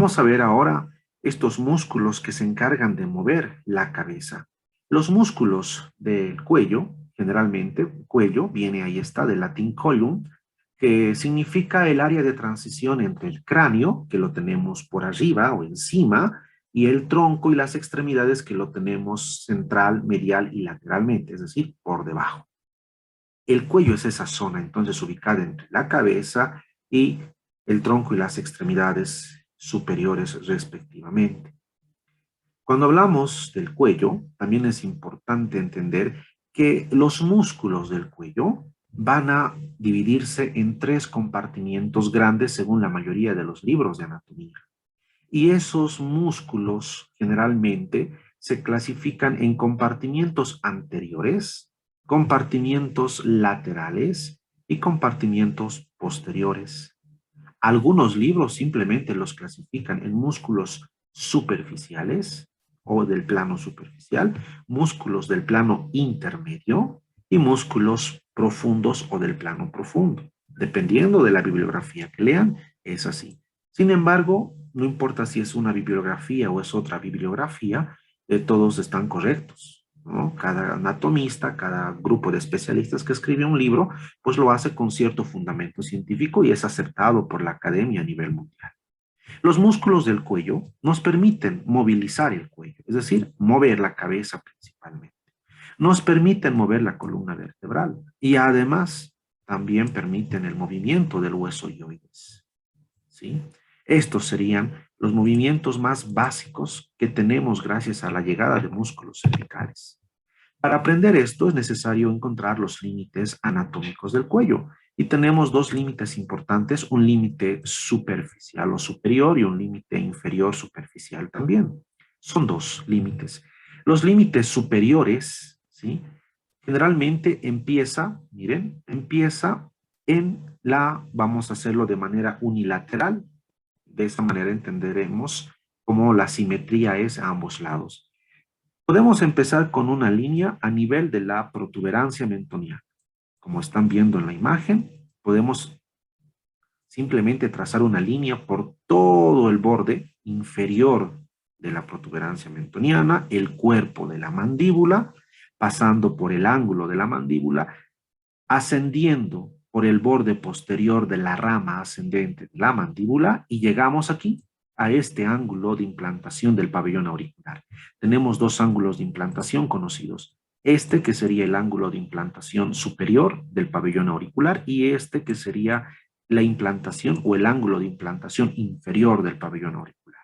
Vamos a ver ahora estos músculos que se encargan de mover la cabeza. Los músculos del cuello, generalmente, cuello, viene ahí está, del latín collum, que significa el área de transición entre el cráneo, que lo tenemos por arriba o encima, y el tronco y las extremidades que lo tenemos central, medial y lateralmente, es decir, por debajo. El cuello es esa zona entonces ubicada entre la cabeza y el tronco y las extremidades superiores respectivamente. Cuando hablamos del cuello, también es importante entender que los músculos del cuello van a dividirse en tres compartimientos grandes según la mayoría de los libros de anatomía. Y esos músculos generalmente se clasifican en compartimientos anteriores, compartimientos laterales y compartimientos posteriores. Algunos libros simplemente los clasifican en músculos superficiales o del plano superficial, músculos del plano intermedio y músculos profundos o del plano profundo. Dependiendo de la bibliografía que lean, es así. Sin embargo, no importa si es una bibliografía o es otra bibliografía, todos están correctos, ¿no? Cada anatomista, cada grupo de especialistas que escribe un libro, pues lo hace con cierto fundamento científico y es aceptado por la academia a nivel mundial. Los músculos del cuello nos permiten movilizar el cuello, es decir, mover la cabeza principalmente. Nos permiten mover la columna vertebral y además también permiten el movimiento del hueso ioides, ¿sí? Estos serían los movimientos más básicos que tenemos gracias a la llegada de músculos cervicales. Para aprender esto es necesario encontrar los límites anatómicos del cuello. Y tenemos dos límites importantes, un límite superficial o superior y un límite inferior superficial también. Son dos límites. Los límites superiores, ¿sí? Generalmente empieza, miren, empieza en vamos a hacerlo de manera unilateral. De esta manera entenderemos cómo la simetría es a ambos lados. Podemos empezar con una línea a nivel de la protuberancia mentoniana. Como están viendo en la imagen, podemos simplemente trazar una línea por todo el borde inferior de la protuberancia mentoniana, el cuerpo de la mandíbula, pasando por el ángulo de la mandíbula, ascendiendo por el borde posterior de la rama ascendente de la mandíbula y llegamos aquí a este ángulo de implantación del pabellón auricular. Tenemos dos ángulos de implantación conocidos. Este que sería el ángulo de implantación superior del pabellón auricular y este que sería la implantación o el ángulo de implantación inferior del pabellón auricular.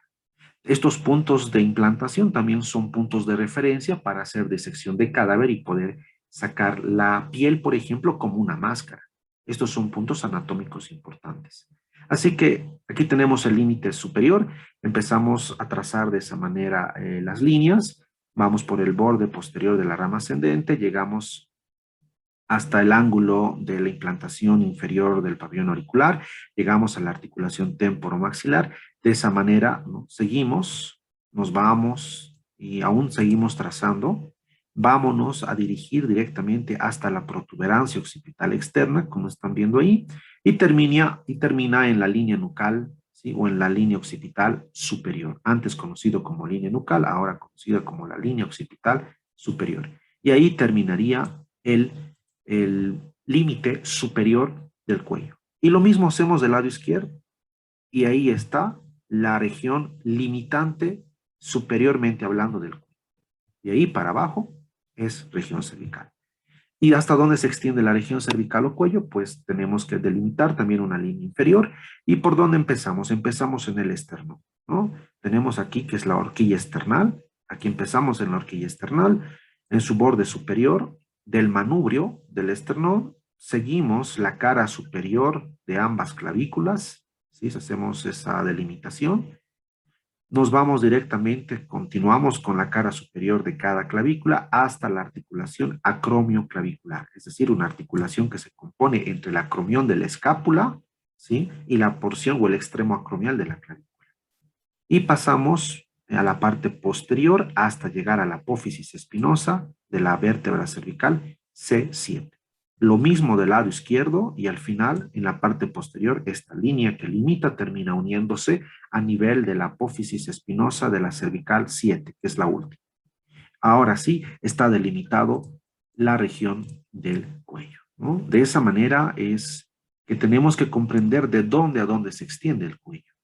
Estos puntos de implantación también son puntos de referencia para hacer disección de cadáver y poder sacar la piel, por ejemplo, como una máscara. Estos son puntos anatómicos importantes. Así que aquí tenemos el límite superior. Empezamos a trazar de esa manera las líneas. Vamos por el borde posterior de la rama ascendente. Llegamos hasta el ángulo de la implantación inferior del pabellón auricular. Llegamos a la articulación temporomaxilar. De esa manera, ¿no? Seguimos, nos vamos y aún seguimos trazando. Vámonos a dirigir directamente hasta la protuberancia occipital externa, como están viendo ahí, y termina en la línea nucal, ¿sí? O en la línea occipital superior, antes conocido como línea nucal, ahora conocida como la línea occipital superior. Y ahí terminaría el límite superior del cuello. Y lo mismo hacemos del lado izquierdo. Y ahí está la región limitante superiormente hablando del cuello. Y ahí para abajo es región cervical. ¿Y hasta dónde se extiende la región cervical o cuello? Pues tenemos que delimitar también una línea inferior. ¿Y por dónde empezamos? Empezamos en el esternón, ¿no? Tenemos aquí que es la horquilla esternal. Aquí empezamos en la horquilla esternal. En su borde superior del manubrio del esternón, seguimos la cara superior de ambas clavículas, ¿sí? Hacemos esa delimitación. Nos vamos directamente, continuamos con la cara superior de cada clavícula hasta la articulación acromioclavicular, es decir, una articulación que se compone entre el acromión de la escápula, ¿sí? Y la porción o el extremo acromial de la clavícula. Y pasamos a la parte posterior hasta llegar a la apófisis espinosa de la vértebra cervical C7. Lo mismo del lado izquierdo y al final, en la parte posterior, esta línea que limita termina uniéndose a nivel de la apófisis espinosa de la cervical 7, que es la última. Ahora sí está delimitado la región del cuello, ¿no? De esa manera es que tenemos que comprender de dónde a dónde se extiende el cuello.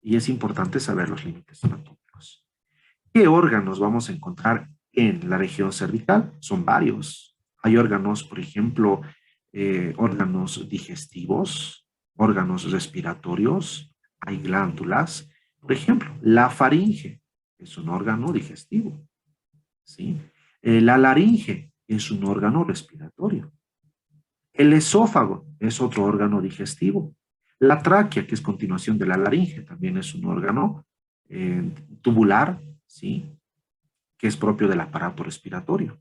Y es importante saber los límites anatómicos. ¿Qué órganos vamos a encontrar en la región cervical? Son varios. Hay órganos, por ejemplo, órganos digestivos, órganos respiratorios, hay glándulas. Por ejemplo, la faringe es un órgano digestivo, ¿sí? La laringe es un órgano respiratorio. El esófago es otro órgano digestivo. La tráquea, que es continuación de la laringe, también es un órgano tubular, ¿sí? Que es propio del aparato respiratorio.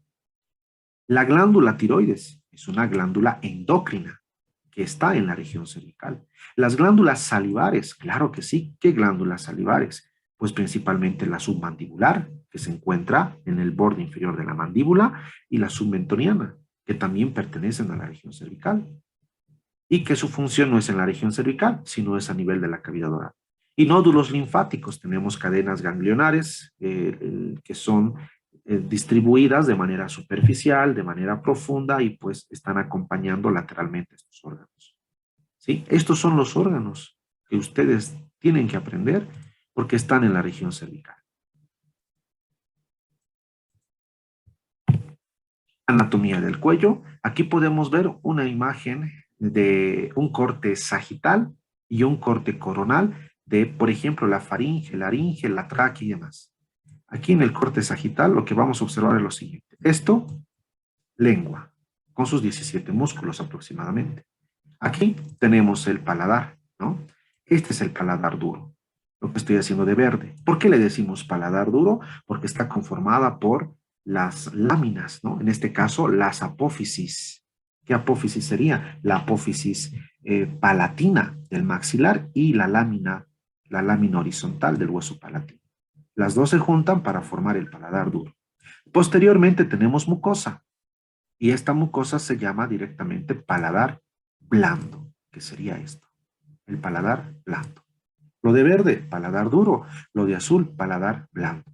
La glándula tiroides es una glándula endocrina que está en la región cervical. Las glándulas salivares, claro que sí. ¿Qué glándulas salivares? Pues principalmente la submandibular, que se encuentra en el borde inferior de la mandíbula, y la submentoniana, que también pertenecen a la región cervical. Y que su función no es en la región cervical, sino es a nivel de la cavidad oral. Y nódulos linfáticos, tenemos cadenas ganglionares que son distribuidas de manera superficial, de manera profunda y pues están acompañando lateralmente estos órganos. ¿Sí? Estos son los órganos que ustedes tienen que aprender porque están en la región cervical. Anatomía del cuello. Aquí podemos ver una imagen de un corte sagital y un corte coronal de, por ejemplo, la faringe, laringe, la tráquea y demás. Aquí en el corte sagital lo que vamos a observar es lo siguiente. Esto, lengua, con sus 17 músculos aproximadamente. Aquí tenemos el paladar, ¿no? Este es el paladar duro, lo que estoy haciendo de verde. ¿Por qué le decimos paladar duro? Porque está conformada por las láminas, ¿no? En este caso, las apófisis. ¿Qué apófisis sería? La apófisis palatina del maxilar y la lámina horizontal del hueso palatino. Las dos se juntan para formar el paladar duro. Posteriormente tenemos mucosa y esta mucosa se llama directamente paladar blando, que sería esto, el paladar blando. Lo de verde, paladar duro, lo de azul, paladar blando.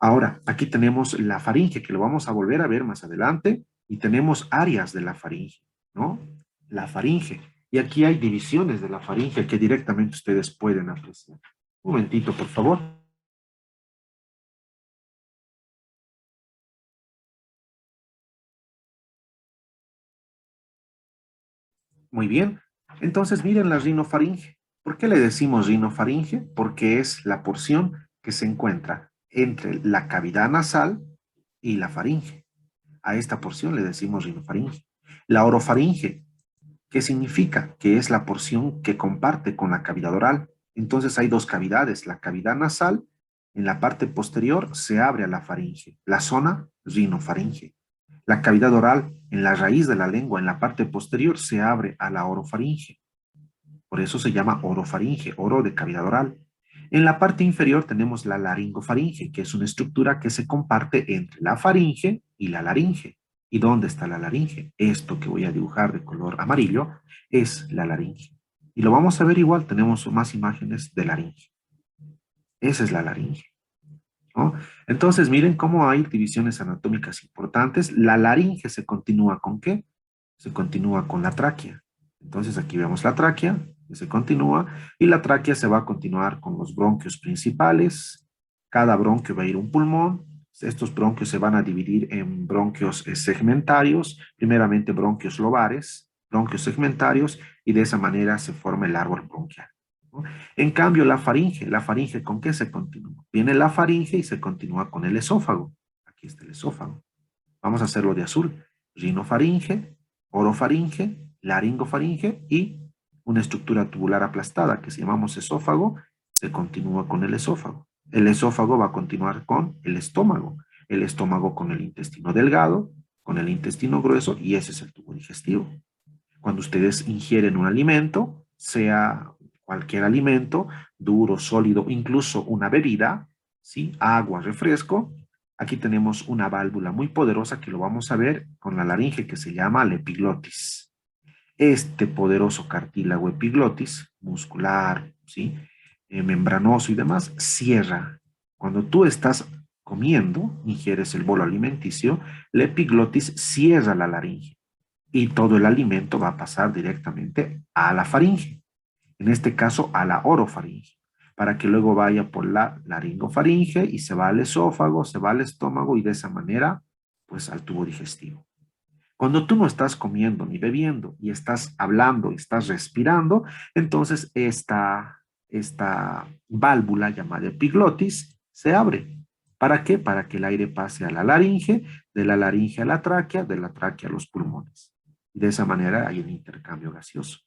Ahora, aquí tenemos la faringe, que lo vamos a volver a ver más adelante, y tenemos áreas de la faringe, ¿no? La faringe. Y aquí hay divisiones de la faringe que directamente ustedes pueden apreciar. Un momentito, por favor. Muy bien. Entonces, miren la rinofaringe. ¿Por qué le decimos rinofaringe? Porque es la porción que se encuentra entre la cavidad nasal y la faringe. A esta porción le decimos rinofaringe. La orofaringe, ¿qué significa? Que es la porción que comparte con la cavidad oral. Entonces hay dos cavidades. La cavidad nasal, en la parte posterior, se abre a la faringe. La zona rinofaringe. La cavidad oral, en la raíz de la lengua, en la parte posterior, se abre a la orofaringe. Por eso se llama orofaringe, oro de cavidad oral. En la parte inferior tenemos la laringofaringe, que es una estructura que se comparte entre la faringe y la laringe. ¿Y dónde está la laringe? Esto que voy a dibujar de color amarillo es la laringe. Y lo vamos a ver igual, tenemos más imágenes de laringe. Esa es la laringe, ¿no? Entonces, miren cómo hay divisiones anatómicas importantes. La laringe se continúa con ¿qué? Se continúa con la tráquea. Entonces, aquí vemos la tráquea, que se continúa, y la tráquea se va a continuar con los bronquios principales. Cada bronquio va a ir un pulmón. Estos bronquios se van a dividir en bronquios segmentarios, primeramente bronquios lobares, bronquios segmentarios, y de esa manera se forma el árbol bronquial, ¿no? En cambio, la faringe, ¿con qué se continúa? Viene la faringe y se continúa con el esófago. Aquí está el esófago. Vamos a hacerlo de azul. Rinofaringe, orofaringe, laringofaringe y una estructura tubular aplastada que se llamamos esófago, se continúa con el esófago. El esófago va a continuar con el estómago con el intestino delgado, con el intestino grueso y ese es el tubo digestivo. Cuando ustedes ingieren un alimento, sea cualquier alimento, duro, sólido, incluso una bebida, ¿sí? Agua, refresco, Aquí tenemos una válvula muy poderosa que lo vamos a ver con la laringe que se llama la epiglotis. Este poderoso cartílago epiglotis, muscular, ¿sí? Membranoso y demás, cierra. Cuando tú estás comiendo, ingieres el bolo alimenticio, la epiglotis cierra la laringe y todo el alimento va a pasar directamente a la faringe, en este caso a la orofaringe, para que luego vaya por la laringofaringe y se va al esófago, se va al estómago y de esa manera, pues al tubo digestivo. Cuando tú no estás comiendo ni bebiendo y estás hablando y estás respirando, entonces esta válvula llamada epiglotis se abre. ¿Para qué? Para que el aire pase a la laringe, de la laringe a la tráquea, de la tráquea a los pulmones. Y de esa manera hay un intercambio gaseoso.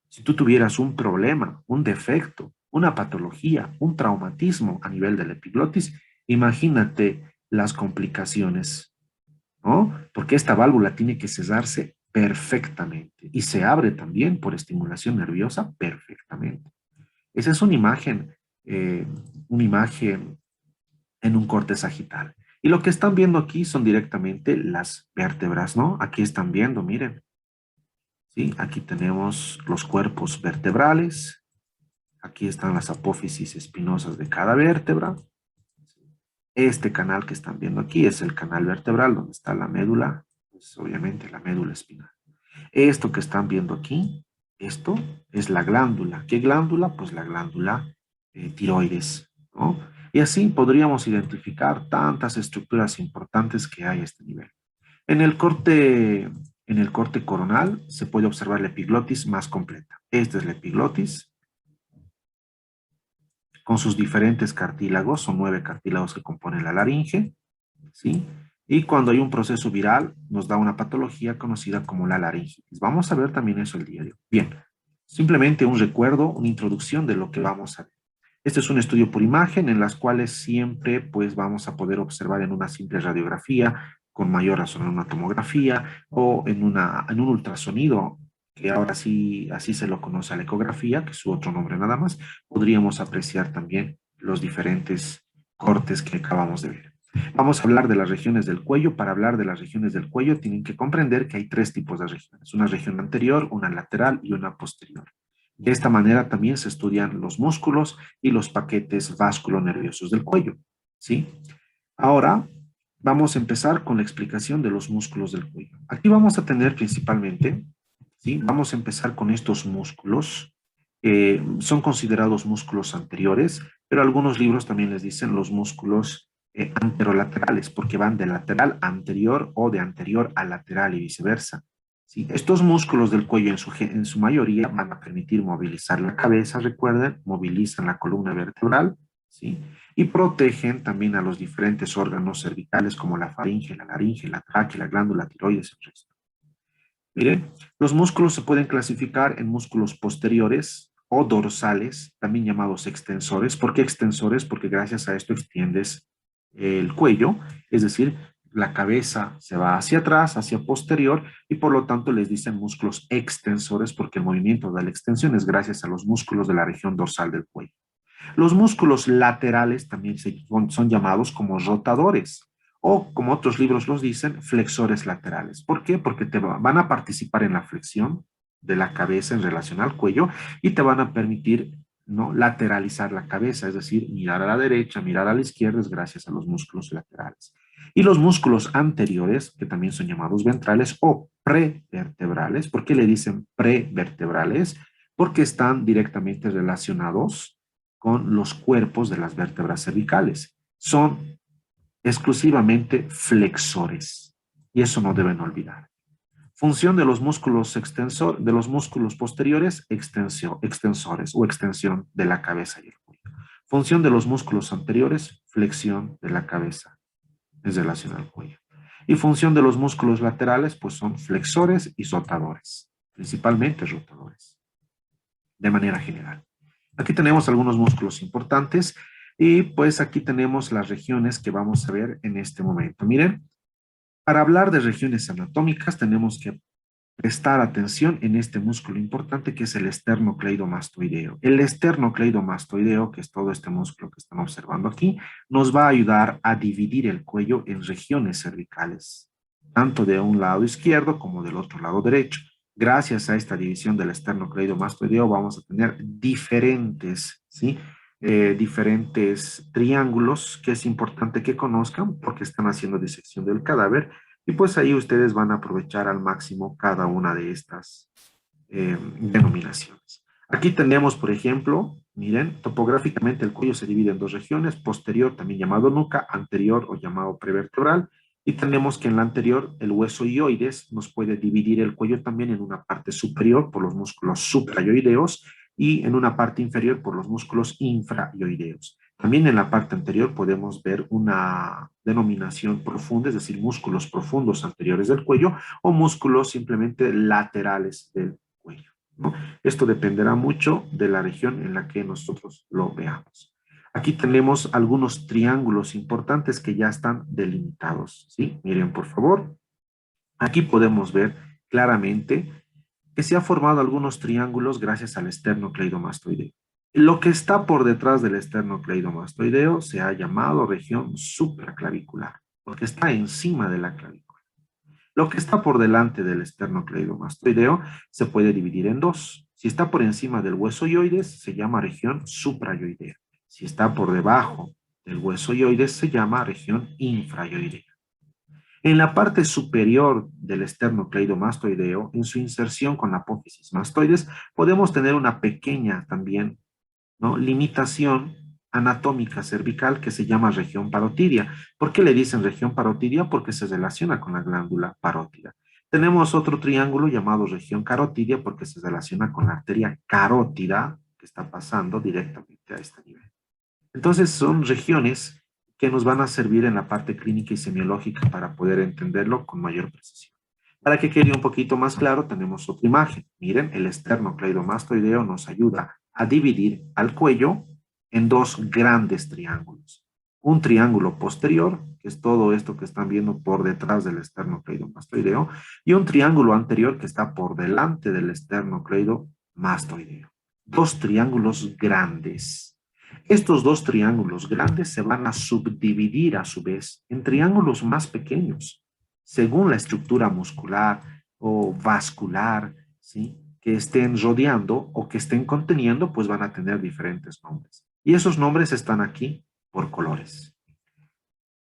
Si tú tuvieras un problema, un defecto, una patología, un traumatismo a nivel del epiglotis, imagínate las complicaciones, ¿no? Porque esta válvula tiene que cerrarse perfectamente y se abre también por estimulación nerviosa perfectamente. Esa es eh, una imagen en un corte sagital. Y lo que están viendo aquí son directamente las vértebras, ¿no? Aquí están viendo, miren, ¿sí? Aquí tenemos los cuerpos vertebrales, aquí están las apófisis espinosas de cada vértebra. Este canal que están viendo aquí es el canal vertebral donde está la médula, pues obviamente la médula espinal. Esto que están viendo aquí, esto es la glándula. ¿Qué glándula? Pues la glándula tiroides, ¿no? Y así podríamos identificar tantas estructuras importantes que hay a este nivel. En el corte, en el corte coronal se puede observar la epiglotis más completa. Esta es la epiglotis con sus diferentes cartílagos, son 9 cartílagos que componen la laringe, ¿sí? Y cuando hay un proceso viral, nos da una patología conocida como la laringitis. Vamos a ver también eso el día de hoy. Bien, simplemente un recuerdo, una introducción de lo que vamos a ver. Este es un estudio por imagen en las cuales siempre pues vamos a poder observar en una simple radiografía, con mayor razón en una tomografía o en un ultrasonido, que ahora sí así se lo conoce a la ecografía, que es su otro nombre nada más, podríamos apreciar también los diferentes cortes que acabamos de ver. Vamos a hablar de las regiones del cuello. Para hablar de las regiones del cuello tienen que comprender que hay 3 tipos de regiones, una región anterior, una lateral y una posterior. De esta manera también se estudian los músculos y los paquetes vasculonerviosos del cuello, ¿sí? Ahora vamos a empezar con la explicación de los músculos del cuello. Aquí vamos a tener principalmente, ¿sí? Vamos a empezar con estos músculos. Son considerados músculos anteriores, pero algunos libros también les dicen los músculos anterolaterales, porque van de lateral a anterior o de anterior a lateral y viceversa. ¿Sí? Estos músculos del cuello en su mayoría van a permitir movilizar la cabeza, recuerden, movilizan la columna vertebral, ¿sí? Y protegen también a los diferentes órganos cervicales como la faringe, la laringe, la tráquea, la glándula tiroides, el resto. Miren, los músculos se pueden clasificar en músculos posteriores o dorsales, también llamados extensores. ¿Por qué extensores? Porque gracias a esto extiendes el cuello, es decir, la cabeza se va hacia atrás, hacia posterior, y por lo tanto les dicen músculos extensores porque el movimiento de la extensión es gracias a los músculos de la región dorsal del cuello. Los músculos laterales también son llamados como rotadores o, como otros libros los dicen, flexores laterales. ¿Por qué? Porque van a participar en la flexión de la cabeza en relación al cuello y te van a permitir, ¿no?, lateralizar la cabeza, es decir, mirar a la derecha, mirar a la izquierda, es gracias a los músculos laterales. Y los músculos anteriores, que también son llamados ventrales o prevertebrales. ¿Por qué le dicen prevertebrales? Porque están directamente relacionados con los cuerpos de las vértebras cervicales. Son exclusivamente flexores y eso no deben olvidar. Función de los músculos de los músculos posteriores, extensores o extensión de la cabeza y el cuello. Función de los músculos anteriores, flexión de la cabeza, es relación al cuello. Y función de los músculos laterales, pues son flexores y rotadores, principalmente rotadores, de manera general. Aquí tenemos algunos músculos importantes y pues aquí tenemos las regiones que vamos a ver en este momento. Miren, para hablar de regiones anatómicas tenemos que prestar atención en este músculo importante que es el esternocleidomastoideo. El esternocleidomastoideo, que es todo este músculo que están observando aquí, nos va a ayudar a dividir el cuello en regiones cervicales, tanto de un lado izquierdo como del otro lado derecho. Gracias a esta división del esternocleidomastoideo vamos a tener diferentes, ¿sí? Diferentes triángulos que es importante que conozcan porque están haciendo disección del cadáver y pues ahí ustedes van a aprovechar al máximo cada una de estas denominaciones. Aquí tenemos, por ejemplo, miren, topográficamente el cuello se divide en dos regiones, posterior también llamado nuca, anterior o llamado prevertebral, y tenemos que en la anterior el hueso ioides nos puede dividir el cuello también en una parte superior por los músculos suprayoideos y en una parte inferior por los músculos infrayoideos. También en la parte anterior podemos ver una denominación profunda, es decir, músculos profundos anteriores del cuello o músculos simplemente laterales del cuello, ¿no? Esto dependerá mucho de la región en la que nosotros lo veamos. Aquí tenemos algunos triángulos importantes que ya están delimitados, ¿sí? Miren, por favor. Aquí podemos ver claramente que se han formado algunos triángulos gracias al esternocleidomastoideo. Lo que está por detrás del esternocleidomastoideo se ha llamado región supraclavicular, porque está encima de la clavícula. Lo que está por delante del esternocleidomastoideo se puede dividir en dos. Si está por encima del hueso ioides, se llama región suprayoidea. Si está por debajo del hueso ioides, se llama región infrayoidea. En la parte superior del esternocleidomastoideo, en su inserción con la apófisis mastoides, podemos tener una pequeña también, ¿no?, limitación anatómica cervical que se llama región parotidia. ¿Por qué le dicen región parotidia? Porque se relaciona con la glándula parótida. Tenemos otro triángulo llamado región carotidia porque se relaciona con la arteria carótida que está pasando directamente a este nivel. Entonces son regiones que nos van a servir en la parte clínica y semiológica para poder entenderlo con mayor precisión. Para que quede un poquito más claro, tenemos otra imagen. Miren, el esternocleidomastoideo nos ayuda a dividir al cuello en dos grandes triángulos. Un triángulo posterior, que es todo esto que están viendo por detrás del esternocleidomastoideo, y un triángulo anterior que está por delante del esternocleidomastoideo. Dos triángulos grandes. Estos dos triángulos grandes se van a subdividir a su vez en triángulos más pequeños, según la estructura muscular o vascular, ¿sí?, que estén rodeando o que estén conteniendo, pues van a tener diferentes nombres. Y esos nombres están aquí por colores.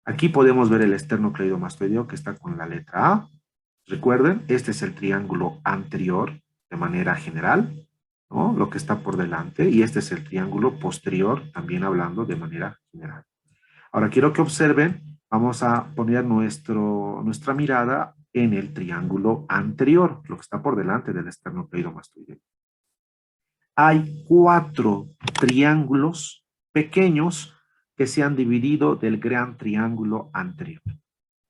Aquí podemos ver el esternocleidomastoideo que está con la letra A. Recuerden, este es el triángulo anterior de manera general, ¿no?, lo que está por delante, y este es el triángulo posterior, también hablando de manera general. Ahora quiero que observen, vamos a poner nuestra mirada en el triángulo anterior, lo que está por delante del esternocleidomastoideo. Hay 4 triángulos pequeños que se han dividido del gran triángulo anterior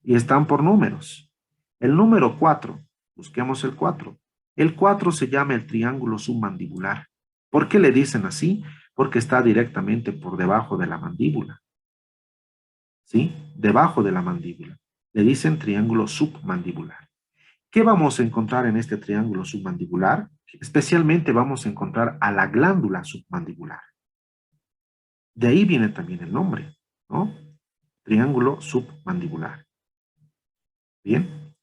y están por números. El número 4, busquemos el 4. El 4 se llama el triángulo submandibular. ¿Por qué le dicen así? Porque está directamente por debajo de la mandíbula. ¿Sí? Debajo de la mandíbula. Le dicen triángulo submandibular. ¿Qué vamos a encontrar en este triángulo submandibular? Especialmente vamos a encontrar a la glándula submandibular. De ahí viene también el nombre, ¿no? Triángulo submandibular. Bien.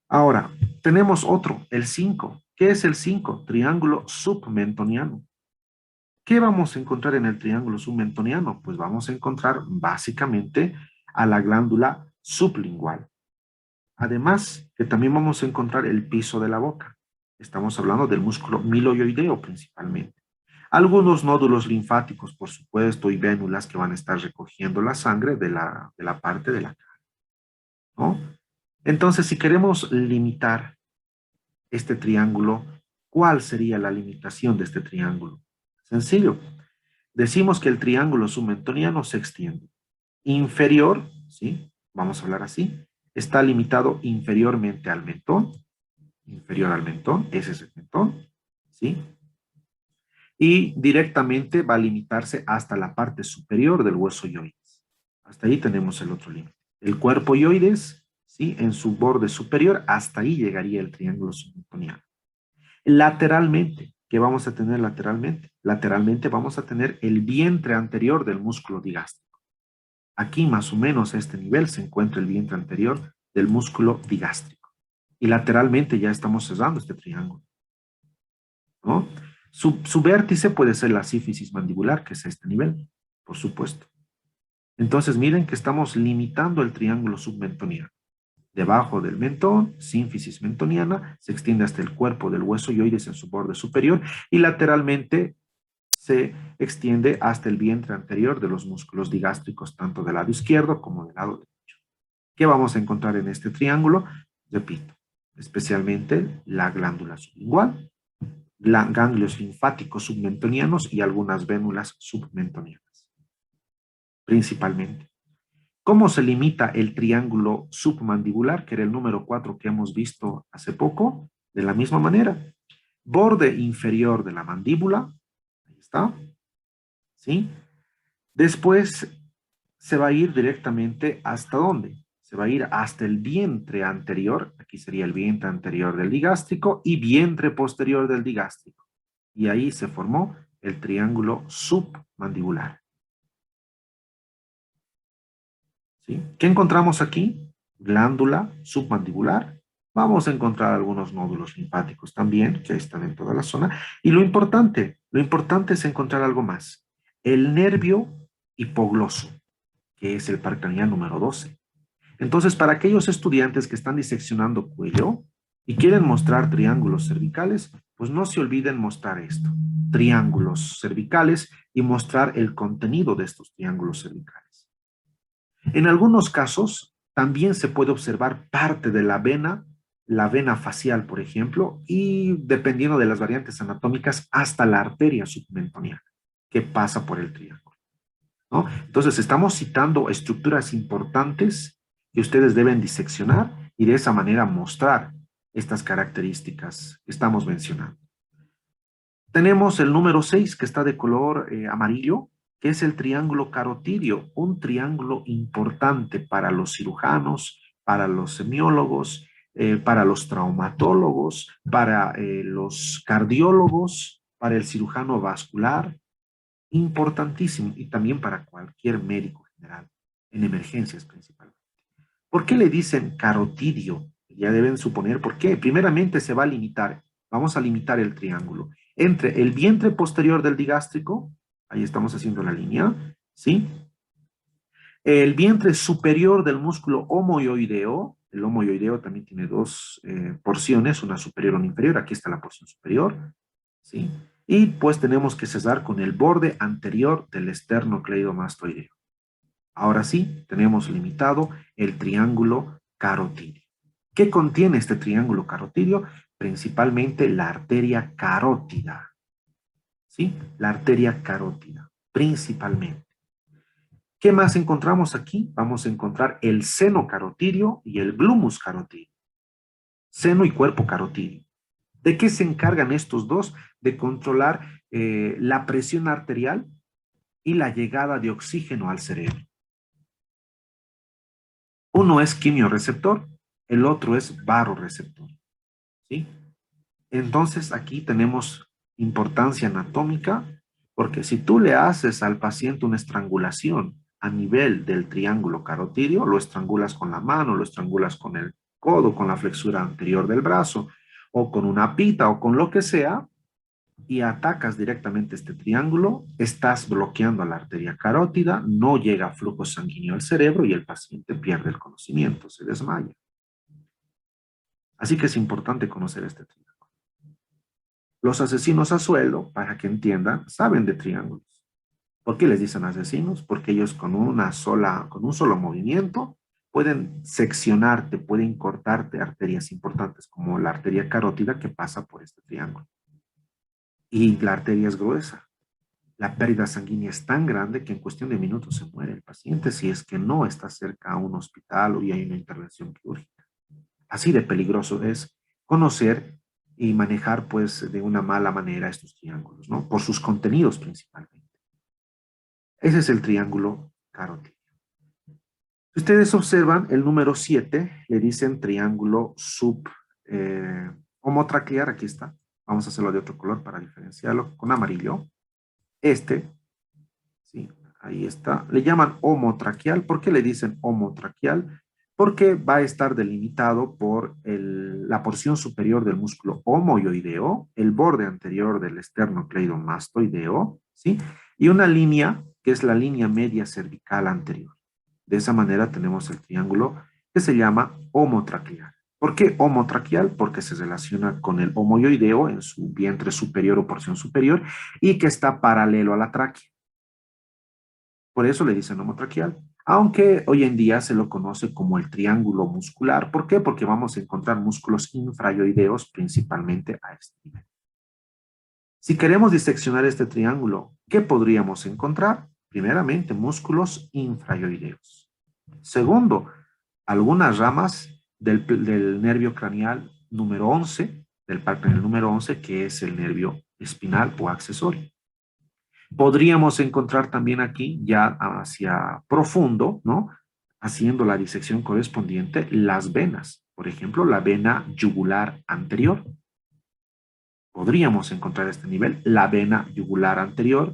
Ahora, tenemos otro, el 5. ¿Qué es el 5? Triángulo submentoniano. ¿Qué vamos a encontrar en el triángulo submentoniano? Pues vamos a encontrar básicamente a la glándula sublingual. Además, que también vamos a encontrar el piso de la boca. Estamos hablando del músculo miloioideo principalmente. Algunos nódulos linfáticos, por supuesto, y vénulas que van a estar recogiendo la sangre de la parte de la cara, ¿no? Entonces, si queremos limitar este triángulo, ¿cuál sería la limitación de este triángulo? Sencillo. Decimos que el triángulo submentoniano se extiende. Inferior, ¿sí? Vamos a hablar así. Está limitado inferiormente al mentón. Inferior al mentón, ese es el mentón, ¿sí? Y directamente va a limitarse hasta la parte superior del hueso ioides. Hasta ahí tenemos el otro límite. El cuerpo ioides ¿sí? En su borde superior, hasta ahí llegaría el triángulo submentoniano. Lateralmente, ¿qué vamos a tener lateralmente? Lateralmente vamos a tener el vientre anterior del músculo digástrico. Aquí más o menos a este nivel se encuentra el vientre anterior del músculo digástrico. Y lateralmente ya estamos cerrando este triángulo, ¿no? Su vértice puede ser la sífisis mandibular, que es a este nivel, por supuesto. Entonces miren que estamos limitando el triángulo submentoniano. Debajo del mentón, sínfisis mentoniana, se extiende hasta el cuerpo del hueso yoides en su borde superior y lateralmente se extiende hasta el vientre anterior de los músculos digástricos, tanto del lado izquierdo como del lado derecho. ¿Qué vamos a encontrar en este triángulo? Repito, especialmente la glándula sublingual, ganglios linfáticos submentonianos y algunas vénulas submentonianas, principalmente. ¿Cómo se limita el triángulo submandibular, que era el número 4 que hemos visto hace poco? De la misma manera. Borde inferior de la mandíbula, ahí está, ¿sí? Después se va a ir directamente ¿hasta dónde? Se va a ir hasta el vientre anterior, aquí sería el vientre anterior del digástrico, y vientre posterior del digástrico. Y ahí se formó el triángulo submandibular. ¿Sí? ¿Qué encontramos aquí? Glándula submandibular. Vamos a encontrar algunos nódulos linfáticos también, que están en toda la zona. Y lo importante es encontrar algo más. El nervio hipogloso, que es el par craneal número 12. Entonces, para aquellos estudiantes que están diseccionando cuello y quieren mostrar triángulos cervicales, pues no se olviden mostrar esto, triángulos cervicales y mostrar el contenido de estos triángulos cervicales. En algunos casos, también se puede observar parte de la vena facial, por ejemplo, y dependiendo de las variantes anatómicas, hasta la arteria submentoniana, que pasa por el triángulo, ¿no? Entonces, estamos citando estructuras importantes que ustedes deben diseccionar y de esa manera mostrar estas características que estamos mencionando. Tenemos el número 6 que está de color amarillo, que es el triángulo carotidio, un triángulo importante para los cirujanos, para los semiólogos, para los traumatólogos, para los cardiólogos, para el cirujano vascular, importantísimo, y también para cualquier médico general, en emergencias principalmente. ¿Por qué le dicen carotidio? Ya deben suponer por qué. Primeramente se va a limitar, vamos a limitar el triángulo entre el vientre posterior del digástrico, ahí estamos haciendo la línea, ¿sí? El vientre superior del músculo homoioideo, el homoioideo también tiene dos porciones, una superior y una inferior, aquí está la porción superior, ¿sí? Y pues tenemos que cesar con el borde anterior del esternocleidomastoideo. Ahora sí, tenemos limitado el triángulo carotidio. ¿Qué contiene este triángulo carotidio? Principalmente la arteria carótida. ¿Sí? La arteria carótida, principalmente. ¿Qué más encontramos aquí? Vamos a encontrar el seno carotidio y el glumus carotidio. Seno y cuerpo carotidio. ¿De qué se encargan estos dos? De controlar la presión arterial y la llegada de oxígeno al cerebro. Uno es quimioreceptor, el otro es baroreceptor, ¿sí? Entonces aquí tenemos importancia anatómica, porque si tú le haces al paciente una estrangulación a nivel del triángulo carotidio, lo estrangulas con la mano, lo estrangulas con el codo, con la flexura anterior del brazo, o con una pita, o con lo que sea, y atacas directamente este triángulo, estás bloqueando a la arteria carótida, no llega flujo sanguíneo al cerebro y el paciente pierde el conocimiento, se desmaya. Así que es importante conocer este triángulo. Los asesinos a sueldo, para que entiendan, saben de triángulos. ¿Por qué les dicen asesinos? Porque ellos con un solo movimiento pueden seccionarte, pueden cortarte arterias importantes, como la arteria carótida que pasa por este triángulo. Y la arteria es gruesa. La pérdida sanguínea es tan grande que en cuestión de minutos se muere el paciente si es que no está cerca a un hospital o y hay una intervención quirúrgica. Así de peligroso es conocer y manejar pues de una mala manera estos triángulos, ¿no? Por sus contenidos principalmente. Ese es el triángulo carótido. Si ustedes observan, el número 7 le dicen triángulo homotraquear, aquí está. Vamos a hacerlo de otro color para diferenciarlo con amarillo. Este, sí, ahí está. Le llaman homotraqueal. ¿Por qué le dicen homotraqueal? Porque va a estar delimitado por la porción superior del músculo homoioideo, el borde anterior del esternocleidomastoideo, ¿sí? Y una línea que es la línea media cervical anterior. De esa manera tenemos el triángulo que se llama homotraqueal. ¿Por qué homotraqueal? Porque se relaciona con el homoioideo en su vientre superior o porción superior y que está paralelo a la tráquea. Por eso le dicen homotraqueal. Aunque hoy en día se lo conoce como el triángulo muscular. ¿Por qué? Porque vamos a encontrar músculos infraioideos principalmente a este nivel. Si queremos diseccionar este triángulo, ¿qué podríamos encontrar? Primeramente, músculos infraioideos. Segundo, algunas ramas del nervio craneal número 11, del par craneal número 11, que es el nervio espinal o accesorio. Podríamos encontrar también aquí, ya hacia profundo, ¿no? Haciendo la disección correspondiente, las venas. Por ejemplo, la vena yugular anterior. Podríamos encontrar este nivel, la vena yugular anterior,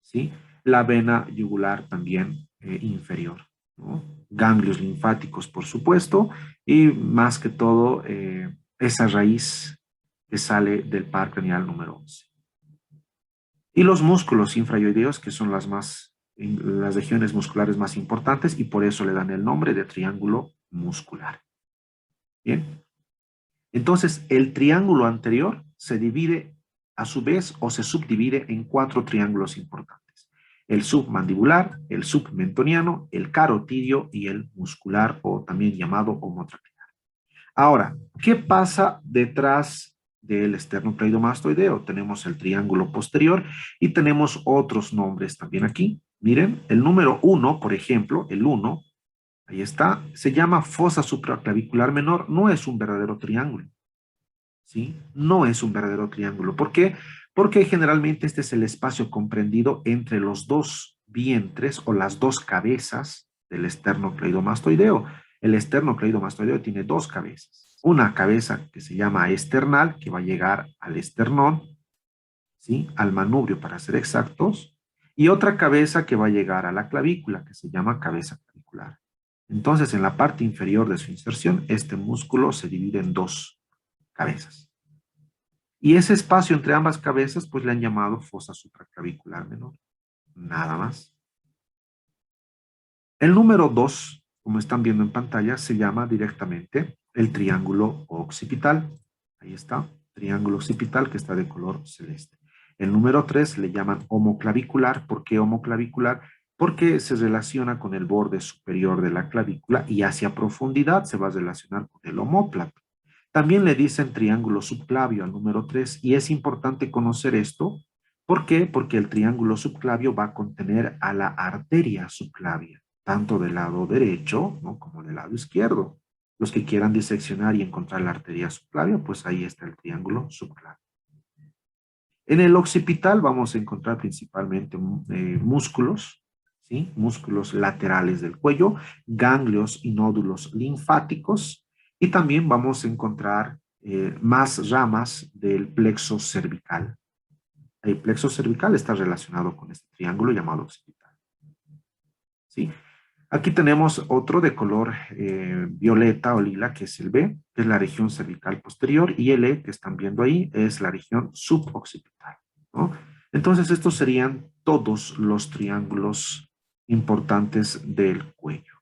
¿sí? La vena yugular también inferior, ¿no? Ganglios linfáticos, por supuesto, y más que todo, esa raíz que sale del par craneal número 11. Y los músculos infraioideos, que son las regiones musculares más importantes, y por eso le dan el nombre de triángulo muscular. Bien. Entonces, el triángulo anterior se divide a su vez o se subdivide en 4 triángulos importantes. El submandibular, el submentoniano, el carotidio y el muscular o también llamado homotraqueal. Ahora, ¿qué pasa detrás del esternocleidomastoideo? Tenemos el triángulo posterior y tenemos otros nombres también aquí. Miren, el número 1, por ejemplo, el 1, ahí está, se llama fosa supraclavicular menor, no es un verdadero triángulo. ¿Sí? No es un verdadero triángulo. ¿Por qué? Porque generalmente este es el espacio comprendido entre los dos vientres o las dos cabezas del esternocleidomastoideo. El esternocleidomastoideo tiene dos cabezas. Una cabeza que se llama esternal, que va a llegar al esternón, ¿sí? Al manubrio para ser exactos, y otra cabeza que va a llegar a la clavícula, que se llama cabeza clavicular. Entonces, en la parte inferior de su inserción, este músculo se divide en dos cabezas. Y ese espacio entre ambas cabezas, pues le han llamado fosa supraclavicular menor. Nada más. El número 2, como están viendo en pantalla, se llama directamente el triángulo occipital. Ahí está, triángulo occipital que está de color celeste. El número 3 le llaman homoclavicular. ¿Por qué homoclavicular? Porque se relaciona con el borde superior de la clavícula y hacia profundidad se va a relacionar con el omóplato. También le dicen triángulo subclavio al número 3 y es importante conocer esto. ¿Por qué? Porque el triángulo subclavio va a contener a la arteria subclavia, tanto del lado derecho, ¿no?, como del lado izquierdo. Los que quieran diseccionar y encontrar la arteria subclavia, pues ahí está el triángulo subclavio. En el occipital vamos a encontrar principalmente músculos, ¿sí? Músculos laterales del cuello, ganglios y nódulos linfáticos, y también vamos a encontrar más ramas del plexo cervical. El plexo cervical está relacionado con este triángulo llamado occipital, ¿sí? Aquí tenemos otro de color violeta o lila, que es el B, que es la región cervical posterior, y el E, que están viendo ahí, es la región suboccipital, ¿no? Entonces, estos serían todos los triángulos importantes del cuello.